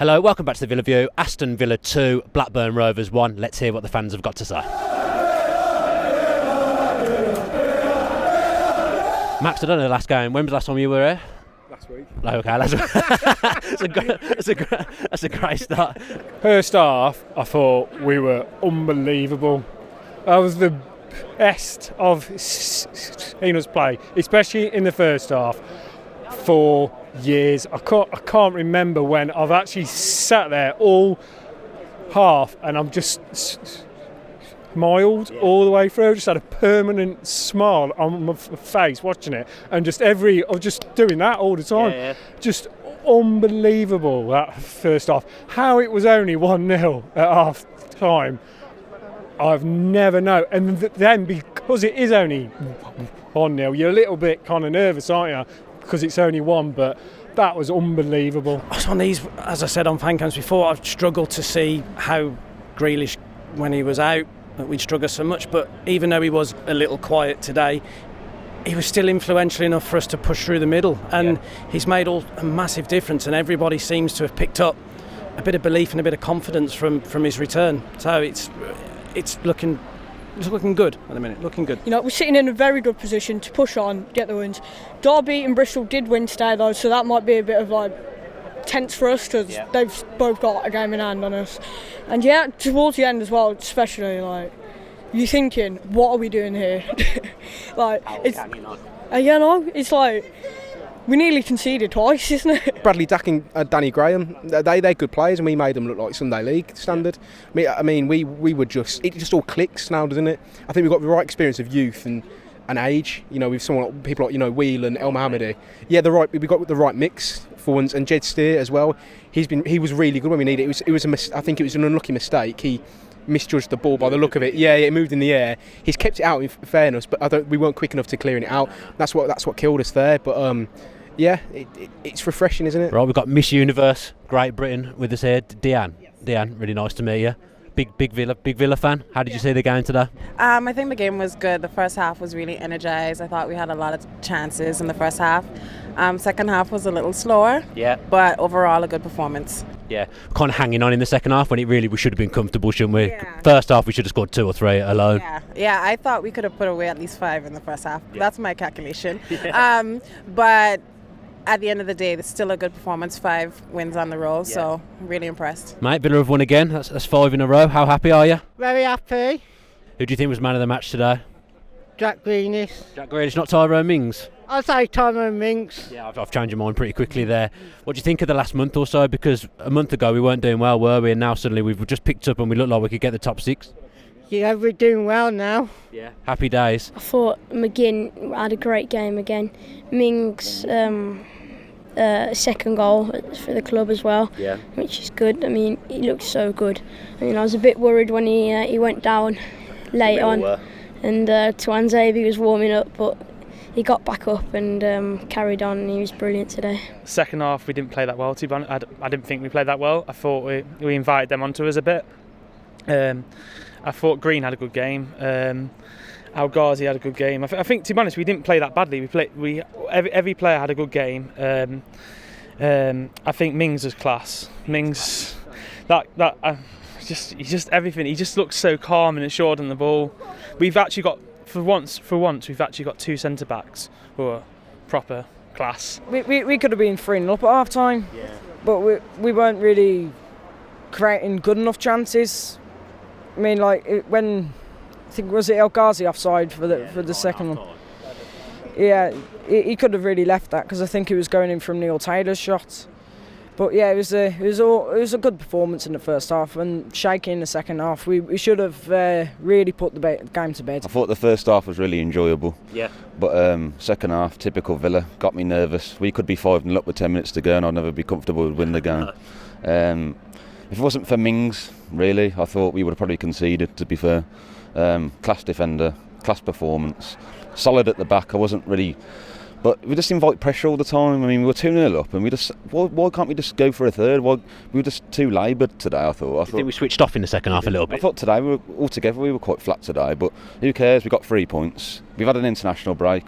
Hello, welcome back to the Villa View. Aston Villa 2, Blackburn Rovers 1. Let's hear what the fans have got to say. Max, I don't know the last game. When was the last time you were here? Last week. Oh, okay, last week. That's a great start. First half, I thought we were unbelievable. That was the best of seeing us play, especially in the first half, for years. I can't remember when I've actually sat there all half and I'm just smiled all the way through. Just had a permanent smile on my face watching it, and I was just doing that all the time. Yeah. Just unbelievable, that first half. How it was only 1-0 at half time, I've never known. And then because it is only 1-0, you're a little bit kind of nervous, aren't you? Because it's only one, but that was unbelievable. On these, as I said on fan cams before, I've struggled to see how Grealish, when he was out, that we'd struggle so much. But even though he was a little quiet today, he was still influential enough for us to push through the middle, and he's made a massive difference. And everybody seems to have picked up a bit of belief and a bit of confidence from his return. So it's looking good at the minute, looking good. You know, we're sitting in a very good position to push on, get the wins. Derby and Bristol did win today though, so that might be a bit of like tense for us because they've both got a game in hand on us. And towards the end as well, especially, like, you're thinking, what are we doing here? Like, it's like we nearly conceded twice, isn't it? Bradley Dack and Danny Graham, they're good players, and we made them look like Sunday League standard. I mean, we were just, it just all clicks now, doesn't it? I think we've got the right experience of youth and age. You know, with people like Wheel and El Mohammadi. Yeah, we got the right mix for once, and Jed Steer as well. He was really good when we needed it. I think it was an unlucky mistake. He misjudged the ball by the look of it. Yeah, it moved in the air. He's kept it out in fairness, but we weren't quick enough to clearing it out. That's what killed us there. But it's refreshing, isn't it? Right, we've got Miss Universe, Great Britain, with us here. Deanne, really nice to meet you. Big Villa fan. How did you see the game today? I think the game was good. The first half was really energised. I thought we had a lot of chances in the first half. Second half was a little slower. Yeah. But overall, a good performance. Yeah, kind of hanging on in the second half when we should have been comfortable, shouldn't we? Yeah. First half we should have scored 2 or 3 alone. Yeah. I thought we could have put away at least 5 in the first half. Yeah. That's my calculation. Yeah. But at the end of the day, it's still a good performance. 5 wins on the roll, so I'm really impressed. Mate, Villa have won again. That's 5 in a row. How happy are you? Very happy. Who do you think was man of the match today? Jack Grealish. Jack Grealish, not Tyrone Mings? I'll say Tyrone Mings. Yeah, I've changed my mind pretty quickly there. What do you think of the last month or so? Because a month ago we weren't doing well, were we? And now suddenly we've just picked up and we look like we could get the top 6. Yeah, we're doing well now. Yeah. Happy days. I thought McGinn had a great game again. Mings, second goal for the club as well, which is good. I mean, he looked so good. I mean, I was a bit worried when he went down late on, and Tuanzebe was warming up, but he got back up and carried on, and he was brilliant today. Second half we didn't play that well, to be honest. I didn't think we played that well. I thought we invited them onto us a bit. I thought Green had a good game. Al Ghazi had a good game. I think, to be honest, we didn't play that badly. Every player had a good game. I think Mings was class. Mings, he's just everything. He just looks so calm and assured on the ball. We've actually got, for once, we've actually got 2 centre backs who are proper class. We could have been 3-0 up at half time, but we weren't really creating good enough chances. I mean, when I think, was it El Ghazi offside for the second one? Yeah, he could have really left that because I think he was going in from Neil Taylor's shot. But yeah, it was a good performance in the first half, and shaky in the second half. We should have really put the game to bed. I thought the first half was really enjoyable. Yeah. But second half, typical Villa, got me nervous. We could be 5-0 up with 10 minutes to go, and I'd never be comfortable with winning the game. If it wasn't for Mings, really, I thought we would have probably conceded, to be fair. Class defender, class performance, solid at the back. I wasn't really, but we just invite pressure all the time. I mean, we were 2-0 up, and why can't we just go for a third? We were just too laboured today, I thought. I think we switched off in the second half a little bit. I thought today we were quite flat today, but who cares? We got 3 points. We've had an international break.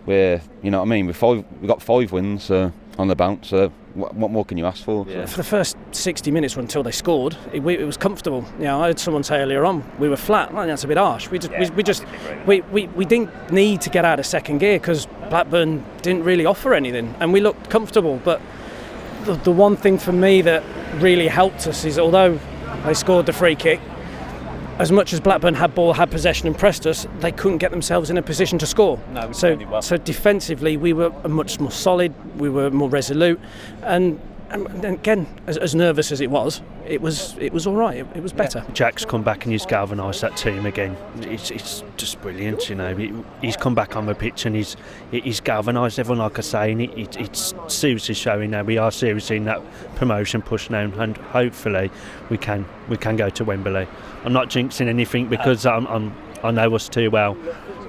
We're, you know what I mean? We got 5 wins on the bounce, so What more can you ask for? For the first 60 minutes until they scored, it was comfortable. I heard someone say earlier on we were flat. Well, that's a bit harsh. We didn't need to get out of second gear because Blackburn didn't really offer anything, and we looked comfortable. But the one thing for me that really helped us is, although they scored the free kick, as much as Blackburn had ball, had possession and pressed us, they couldn't get themselves in a position to score. No, so defensively we were much more solid, we were more resolute, and again, as nervous as it was all right. It was better. Jack's come back and he's galvanised that team again. It's just brilliant, He's come back on the pitch and he's galvanised everyone, like I say, and it's seriously showing now. We are seriously in that promotion push now, and hopefully we can go to Wembley. I'm not jinxing anything because I know us too well.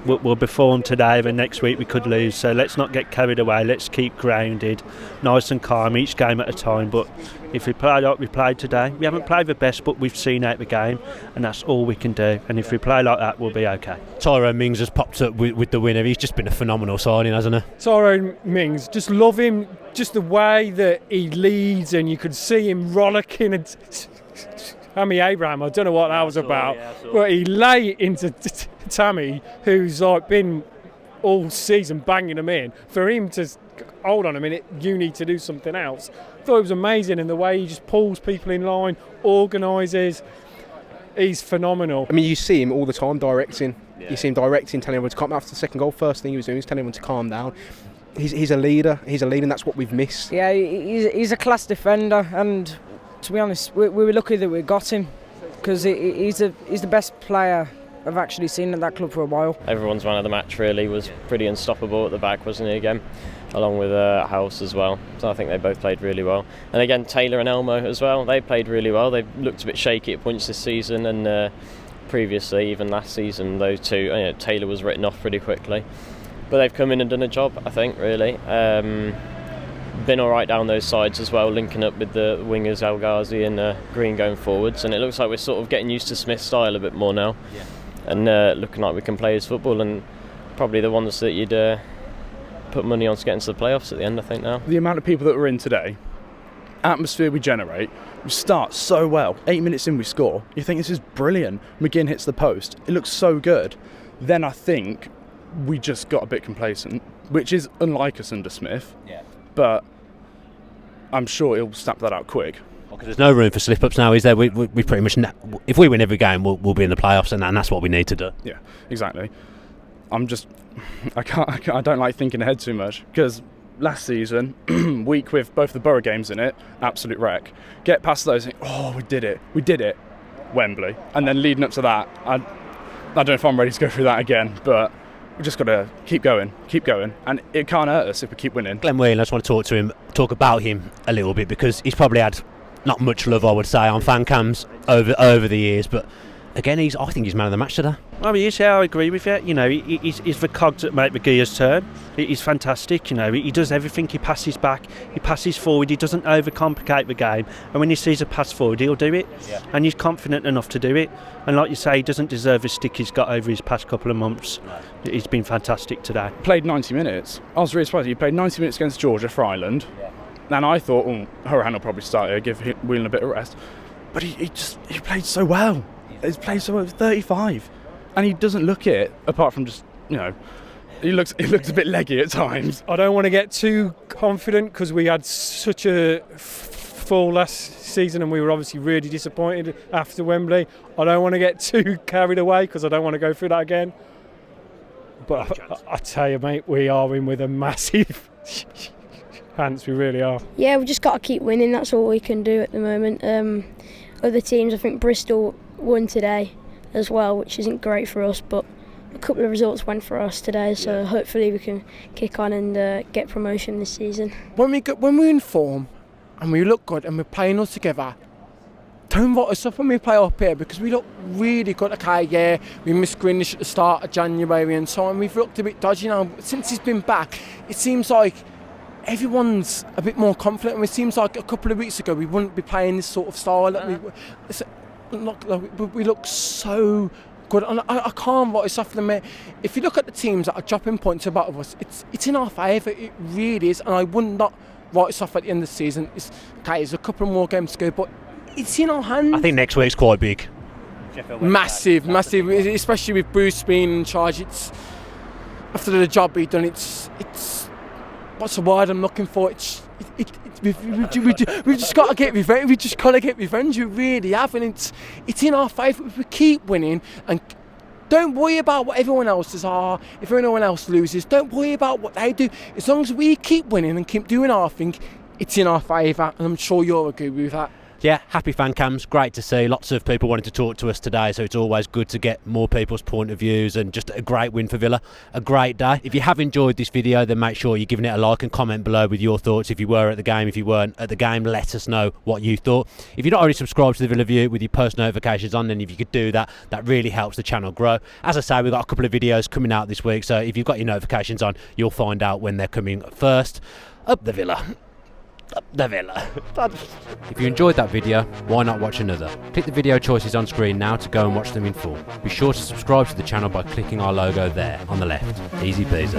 We'll perform today, but next week we could lose. So let's not get carried away. Let's keep grounded, nice and calm, each game at a time. But if we play like we played today, we haven't played the best, but we've seen out the game, and that's all we can do. And if we play like that, we'll be okay. Tyrone Mings has popped up with the winner. He's just been a phenomenal signing, hasn't he? Tyrone Mings, just love him. Just the way that he leads, and you could see him rollicking and. Tammy Abraham, I don't know what that was about, but he lay into Tammy, who's been all season banging him in. For him to hold on a minute, you need to do something else. I thought it was amazing in the way he just pulls people in line, organises. He's phenomenal. I mean, you see him all the time directing. You see him directing, telling everyone to calm down. After the second goal, first thing he was doing was telling everyone to calm down. He's a leader. And that's what we've missed. Yeah, he's a class defender, and to be honest, we were lucky that we got him, because he's the best player I've actually seen at that club for a while. Everyone's man of the match really was pretty unstoppable at the back, wasn't he, again, along with House as well. So I think they both played really well. And again, Taylor and Elmo as well, they played really well. They looked a bit shaky at points this season, and previously, even last season, those two, Taylor was written off pretty quickly. But they've come in and done a job, I think, really. Been all right down those sides as well, linking up with the wingers El Ghazi and Green going forwards, and it looks like we're sort of getting used to Smith's style a bit more now, and looking like we can play his football, and probably the ones that you'd put money on to get into the playoffs at the end, I think, now. The amount of people that were in today, atmosphere we generate, we start so well, 8 minutes in we score, you think this is brilliant, McGinn hits the post, it looks so good. Then I think we just got a bit complacent, which is unlike us under Smith. But I'm sure he'll snap that out quick. Because there's no room for slip-ups now, is there? We pretty much, if we win every game, we'll be in the playoffs, and that's what we need to do. Yeah, exactly. I don't like thinking ahead too much, because last season, week with both the Borough games in it, absolute wreck. Get past those, and we did it, Wembley. And then leading up to that, I don't know if I'm ready to go through that again, but we've just got to keep going, and it can't hurt us if we keep winning. Glenn Whelan, I just want to talk about him a little bit, because he's probably had not much love, I would say, on fan cams over the years, but again, I think he's man of the match today. Oh, he is, I agree with you. He's the cogs that make the gears turn. He's fantastic, he does everything. He passes back, he passes forward, he doesn't overcomplicate the game, and when he sees a pass forward, he'll do it, and he's confident enough to do it. And like you say, he doesn't deserve the stick he's got over his past couple of months. He's been fantastic today. Played 90 minutes. I was really surprised. He played 90 minutes against Georgia for Ireland, and I thought, Horan will probably start here, give Whelan a bit of rest. But he played so well. He's played so well. 35, and he doesn't look it. Apart from just he looks a bit leggy at times. I don't want to get too confident, because we had such a full last season, and we were obviously really disappointed after Wembley. I don't want to get too carried away, because I don't want to go through that again. But I tell you, mate, we are in with a massive chance. We really are. Yeah, we just got to keep winning. That's all we can do at the moment. Other teams, I think Bristol won today as well, which isn't great for us, but a couple of results went for us today, so hopefully we can kick on and get promotion this season. When we're in form and we look good and we're playing all together, don't write us up when we play up here, because we look really good. Okay, we missed Grealish at the start of January and so on. We've looked a bit dodgy now. Since he's been back, it seems like everyone's a bit more confident, and it seems like a couple of weeks ago we wouldn't be playing this sort of style. We look so good, and I can't write us off them. If you look at the teams that are dropping points above us, it's in our favour. It really is, and I would not write us off at the end of the season. There's a couple more games to go, but it's in our hands. I think next week's quite big. Massive, especially with Bruce being in charge. It's after the job he's done. It's what's the word I'm looking for? We've just got to get revenge. We just got to get revenge. We really have, and it's in our favour if we keep winning. And don't worry about what everyone else does. If anyone else loses, don't worry about what they do. As long as we keep winning and keep doing our thing, it's in our favour, and I'm sure you'll agree with that. Yeah, happy fan cams, great to see. Lots of people wanting to talk to us today, so it's always good to get more people's point of views, and just a great win for Villa, a great day. If you have enjoyed this video, then make sure you're giving it a like and comment below with your thoughts. If you were at the game, if you weren't at the game, let us know what you thought. If you're not already subscribed to the Villa View with your post notifications on, then if you could do that, that really helps the channel grow. As I say, we've got a couple of videos coming out this week, so if you've got your notifications on, you'll find out when they're coming first. Up the Villa. Up the Villa. If you enjoyed that video, why not watch another? Click the video choices on screen now to go and watch them in full. Be sure to subscribe to the channel by clicking our logo there on the left. Easy peasy.